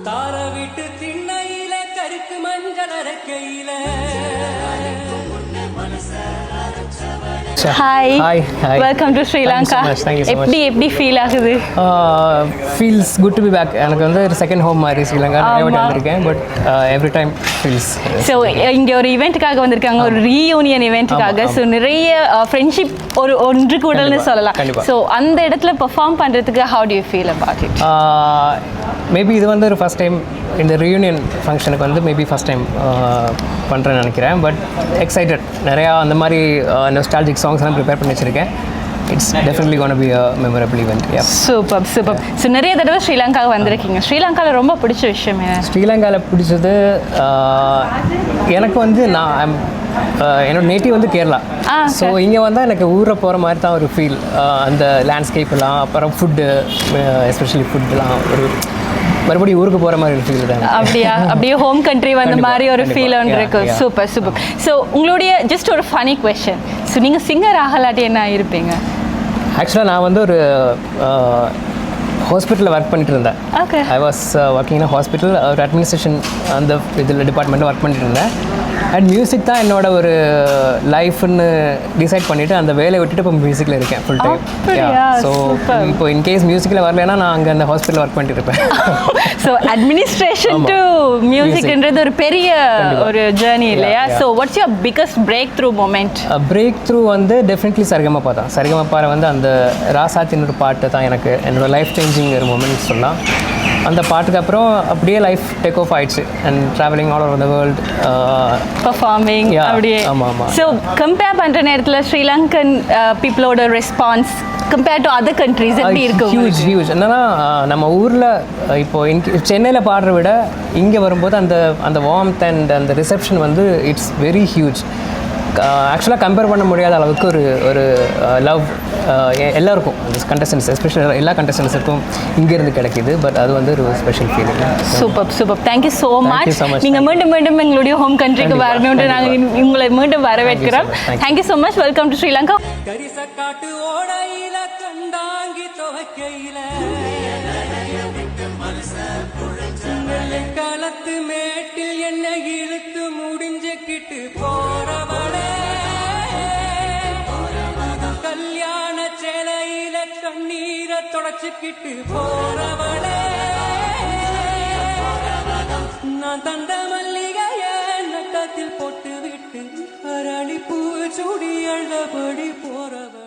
தார விட்டு திண்ணையில கருக்கு மஞ்சள் அரைக்கையில Hi. Hi. Welcome to Sri Lanka. Thank you so much. எப்படி ஃபீல் ஆகுது? Feels good to be back. எனக்கு வந்து ஒரு செகண்ட் ஹோம் மாதிரி ஸ்ரீலங்கா நிறைய வாட்டி வந்திருக்கேன் but every time feels so இங்கே ஒரு ஈவெண்ட்டுக்காக வந்திருக்காங்க ஒரு ரீயூனியன் ஈவெண்ட்டுக்காக ஸோ நிறைய ஃப்ரெண்ட்ஷிப் ஒரு ஒன்று கூடல்னு சொல்லலாம் ஸோ அந்த இடத்துல பெர்ஃபார்ம் பண்ணுறதுக்கு how to you feel about it? Maybe இது வந்து ஒரு ஃபஸ்ட் டைம் இந்த ரியூனியன் ஃபங்க்ஷனுக்கு வந்து மேபி ஃபஸ்ட் டைம் பண்ணுறேன்னு நினைக்கிறேன் பட் எக்ஸைட்டட் நிறையா அந்த மாதிரி நொஸ்டாலஜிக் சாங்ஸ்லாம் ப்ரிப்பேர் பண்ணி வச்சுருக்கேன். It's definitely gonna be a memorable event. Super super. So நிறைய தடவை ஸ்ரீலங்காவுக்கு வந்திருக்கீங்க. ஸ்ரீலங்காவில் ரொம்ப பிடிச்ச விஷயம் என்ன? ஸ்ரீலங்காவில் பிடிச்சது எனக்கு வந்து நான் என்னோட நேட்டிவ் வந்து கேரளா. ஸோ இங்கே வந்தால் எனக்கு ஊரை போகிற மாதிரி தான் ஒரு ஃபீல். அந்த லேண்ட்ஸ்கேப்லாம் அப்புறம் ஃபுட்டு எஸ்பெஷலி ஃபுட்டுலாம் ஒரு மறுபடியும் ஊருக்கு போகிற மாதிரி ஒரு ஃபீல் தான். அப்படியே ஹோம் கண்ட்ரி வந்த மாதிரி ஒரு ஃபீல் ஒன்று இருக்கு. Super super. ஸோ உங்களுடைய ஜஸ்ட் ஒரு ஃபனி கொஸ்டின். ஸோ நீங்கள் சிங்கர் ஆகலாட்டி என்ன இருப்பீங்க? ஆக்சுவலாக நான் வந்து ஒரு ஹாஸ்பிட்டலில் ஒர்க் பண்ணிட்டு இருந்தேன். I was working in hospital ஒரு அட்மினிஸ்ட்ரேஷன் அந்த இதில் டிபார்ட்மெண்ட்டில் ஒர்க் பண்ணிட்டு இருந்தேன். அண்ட் மியூசிக் தான் என்னோட ஒரு லைஃப்னு டிசைட் பண்ணிவிட்டு அந்த வேலையை விட்டுட்டு இப்போ மியூசிக்கில் இருக்கேன் ஃபுல் டைம். ஸோ இப்போ இன்கேஸ் மியூசிக்கில் வரலைன்னா நான் அங்கே அந்த ஹாஸ்பிட்டலில் ஒர்க் பண்ணிட்டு இருப்பேன். ஸோ அட்மினிஸ்ட்ரேஷன் டு மியூசிக்ன்றது ஒரு பெரிய ஒரு ஜேர்னி இல்லையா? So what's your biggest break through moment? Break through வந்து டெஃபினெட்லி சரிகமப்பா தான். சரிகமப்பாவில் வந்து அந்த ராசாத்தின் ஒரு பாட்டு தான் எனக்கு என்னோடய லைஃப் சேஞ்சிங் ஒரு மொமெண்ட் சொல்லலாம். அந்த பாட்டுக்கு அப்புறம் அப்படியே லைஃப் டேக் ஆஃப் ஆயிடுச்சு and travelling all over the world performing அப்படியே. ஸோ கம்பேர் பண்ணுற நேரத்தில் ஸ்ரீலங்கன் பீப்புளோட response compared to other countries எப்படி இருக்கு? ஹியூஜ். என்னன்னா நம்ம ஊரில் இப்போ சென்னையில் பாடுற விட இங்கே வரும்போது அந்த வார்ம்த் அண்ட் அந்த ரிசப்ஷன் வந்து இட்ஸ் வெரி ஹியூஜ். ஆக்சுவலாக கம்பேர் பண்ண முடியாத அளவுக்கு ஒரு லவ் எல்லாருக்கும் கண்டஸ்டன்ஸ் எஸ்பெஷலி எல்லா கண்டஸ்டன்ஸுக்கும் இங்கேருந்து கிடைக்கிது. பட் அது வந்து ஒரு special feeling. Super super. Thank you so much. நீங்கள் மீண்டும் மீண்டும் எங்களுடைய ஹோம் கண்ட்ரிக்கு வரணும்னு நாங்கள் உங்களை மீண்டும் வரவேற்கிறோம். Thank you so much. Welcome to Sri Lanka. கரிசக்காட்டு ஓடையில கண்டாங்கி துவைக்கையில களத்து மேட்டில் என்ன இழுத்து முடிஞ்சுக்கிட்டு போறவளே கல்யாண சேலையில கண்ணீரை தொடச்சுக்கிட்டு போறவளே நான் தந்த மல்லிகைய நட்டத்தில் போட்டு விட்டு அரளி பூ சூடி அழபடி போறவ